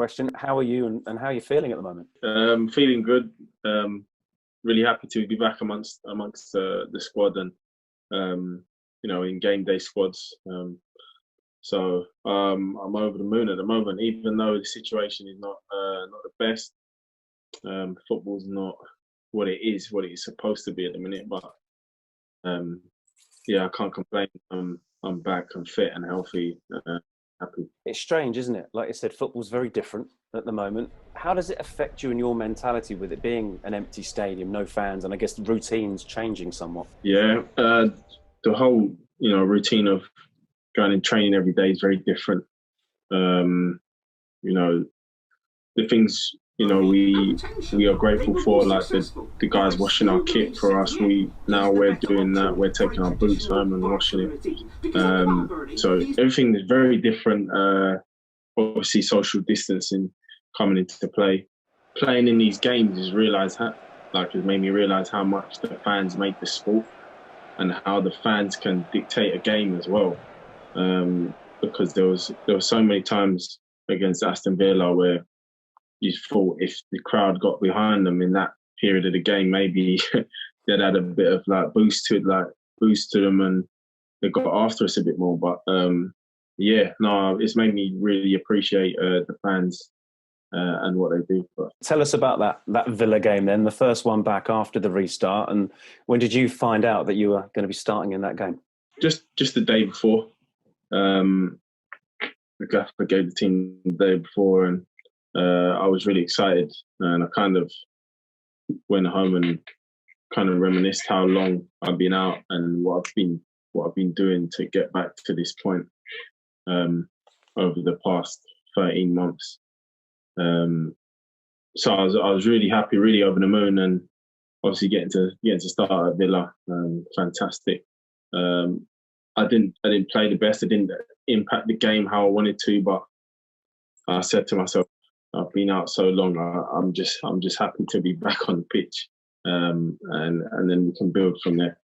question. How are you and how are you feeling at the moment? Feeling good. Really happy to be back amongst the squad and, in game day squads. So I'm over the moon at the moment, even though the situation is not the best. Football's not what it is supposed to be at the minute. But I can't complain. I'm back. I'm fit and healthy. Happy. It's strange, isn't it? Like I said, football's very different at the moment. How does it affect you and your mentality with it being an empty stadium, no fans, and I guess the routine's changing somewhat? Yeah, the whole routine of going and training every day is very different. The things we are grateful for, like the guys washing our kit for us. We're doing that. We're taking our boots home and washing it. So everything is very different. Obviously, social distancing coming into play. Playing in these games has made me realise how much the fans make the sport and how the fans can dictate a game as well. Because there were so many times against Aston Villa where you thought if the crowd got behind them in that period of the game, maybe they'd had a bit of boost to them and they got after us a bit more. But it's made me really appreciate the fans and what they do. Tell us about that Villa game then, the first one back after the restart. And when did you find out that you were going to be starting in that game? Just the day before. The gaffer gave the team the day before, and I was really excited. And I kind of went home and kind of reminisced how long I've been out and what I've been doing to get back to this point over the past 13 months. So I was really happy, really over the moon, and obviously getting to start at Villa, fantastic. I didn't play the best. I didn't impact the game how I wanted to, but I said to myself, I've been out so long. I'm just happy to be back on the pitch, and then we can build from there.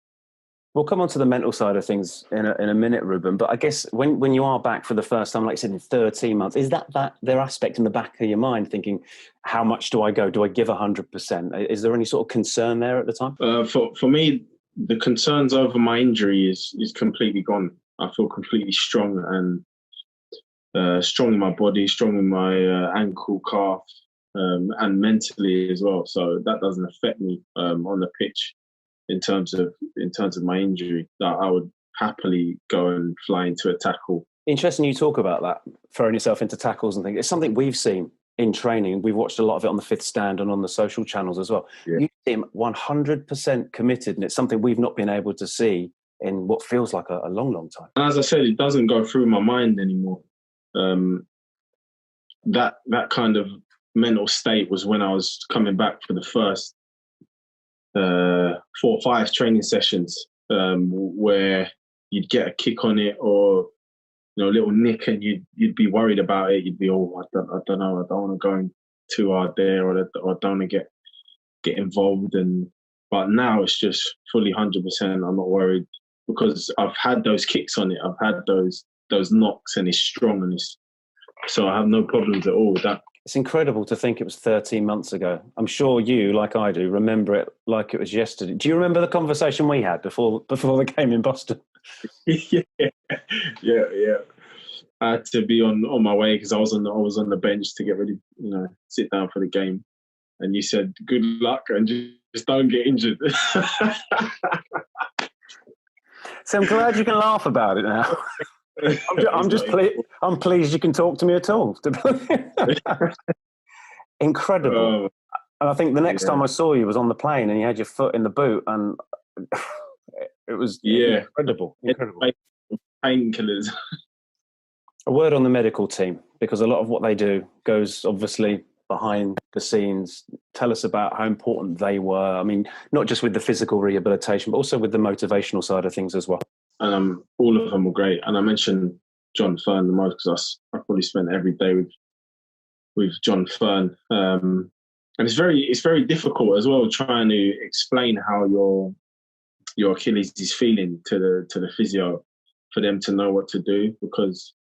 We'll come on to the mental side of things in a minute, Ruben. But I guess when you are back for the first time, like you said, in 13 months, is that their aspect in the back of your mind, thinking, how much do I go? Do I give 100%? Is there any sort of concern there at the time? For me, the concerns over my injury is completely gone. I feel completely strong and strong in my body, strong in my ankle, calf, and mentally as well. So that doesn't affect me on the pitch. In terms of my injury, that I would happily go and fly into a tackle. Interesting you talk about that, throwing yourself into tackles and things. It's something we've seen in training. We've watched a lot of it on the Fifth Stand and on the social channels as well. Yeah. You seem 100% committed, and it's something we've not been able to see in what feels like a long, long time. And as I said, it doesn't go through my mind anymore. That kind of mental state was when I was coming back for the first 4 or 5 training sessions where you'd get a kick on it or a little nick and you'd be worried about it. You'd be, I don't know, I don't want to go in too hard there, or I don't want to get involved. But now it's just fully 100%. I'm not worried because I've had those kicks on it. I've had those knocks, and it's strong, and so I have no problems at all with that. It's incredible to think it was 13 months ago. I'm sure you, like I do, remember it like it was yesterday. Do you remember the conversation we had before the game in Boston? Yeah. I had to be on my way because I was on the bench to get ready, sit down for the game. And you said, "Good luck and just don't get injured." So I'm glad you can laugh about it now. I'm pleased you can talk to me at all. Incredible. And I think the next time I saw you was on the plane and you had your foot in the boot, and it was incredible. Painkillers. A word on the medical team, because a lot of what they do goes obviously behind the scenes. Tell us about how important they were. I mean, not just with the physical rehabilitation, but also with the motivational side of things as well. And all of them were great. And I mentioned John Fern the most because I probably spent every day with John Fern. And it's very difficult as well trying to explain how your Achilles is feeling to the physio for them to know what to do, because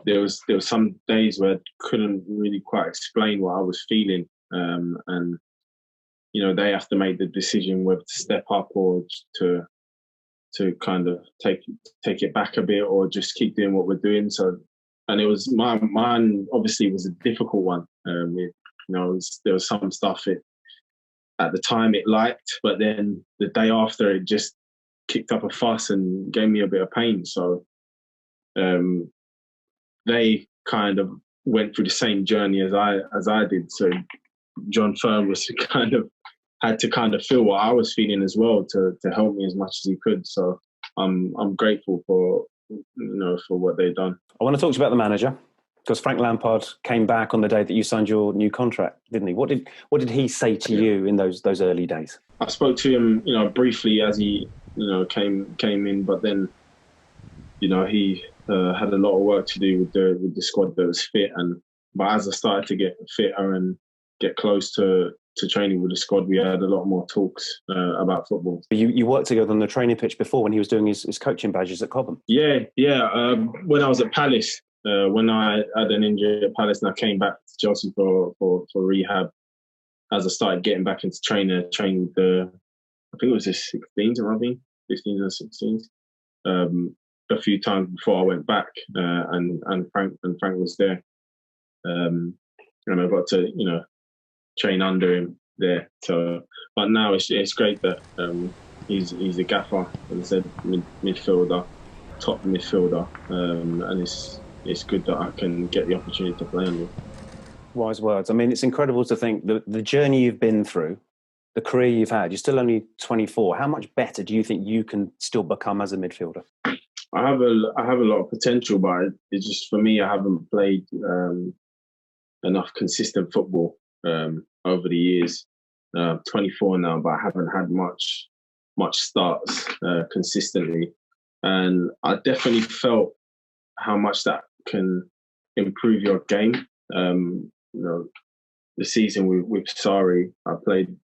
there was some days where I couldn't really quite explain what I was feeling, and they have to make the decision whether to step up or to kind of take it back a bit or just keep doing what we're doing. So, and it was mine obviously was a difficult one. There was some stuff at the time it liked, but then the day after it just kicked up a fuss and gave me a bit of pain. So they kind of went through the same journey as I did. So John Fern had to kind of feel what I was feeling as well to help me as much as he could. So I'm grateful for what they've done. I want to talk to you about the manager, because Frank Lampard came back on the day that you signed your new contract, didn't he? What did he say to you in those early days? I spoke to him, briefly as he came in, but then he had a lot of work to do with the squad that was fit, but as I started to get fitter and get close to training with the squad, we had a lot more talks about football. You worked together on the training pitch before when he was doing his coaching badges at Cobham. Yeah. When I was at Palace, when I had an injury at Palace and I came back to Chelsea for rehab, as I started getting back into training the, I think it was the 16s, or maybe 15s and 16s, a few times before I went back, and Frank was there, and I got to train under him there. So, but now it's great that he's a gaffer, as I said, midfielder, top midfielder, and it's good that I can get the opportunity to play under him. Wise words. I mean, it's incredible to think the journey you've been through, the career you've had. You're still only 24. How much better do you think you can still become as a midfielder? I have a lot of potential, but it's just, for me, I haven't played enough consistent football over the years. 24 now, but I haven't had much starts consistently, and I definitely felt how much that can improve your game. The season with Sarri, I played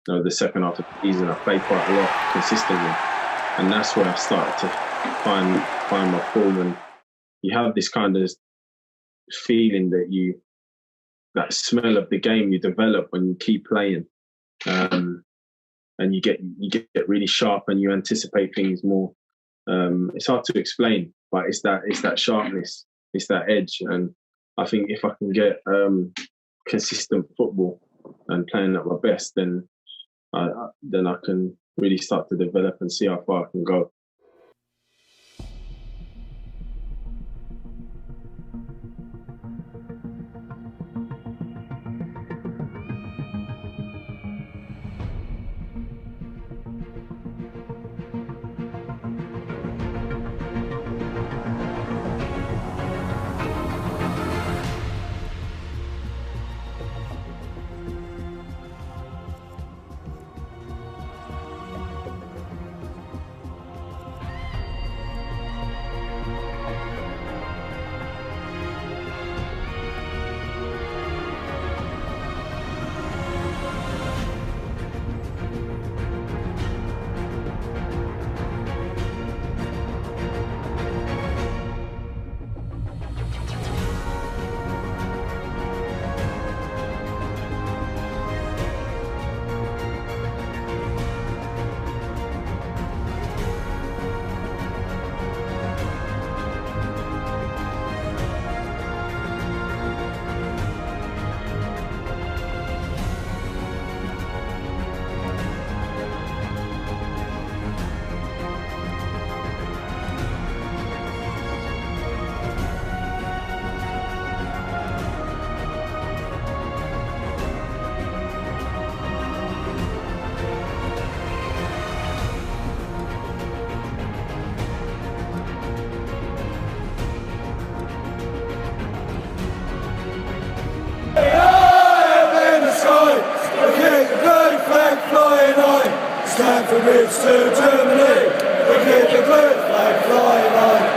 the second half of the season. I played quite a lot consistently, and that's where I started to find my form. And you have this kind of feeling that smell of the game you develop when you keep playing, and you get really sharp and you anticipate things more. It's hard to explain, but it's that sharpness, it's that edge, and I think if I can get consistent football and playing at my best, then I can really start to develop and see how far I can go. Stand for bridge to Germany, we keep the blue flag flying high.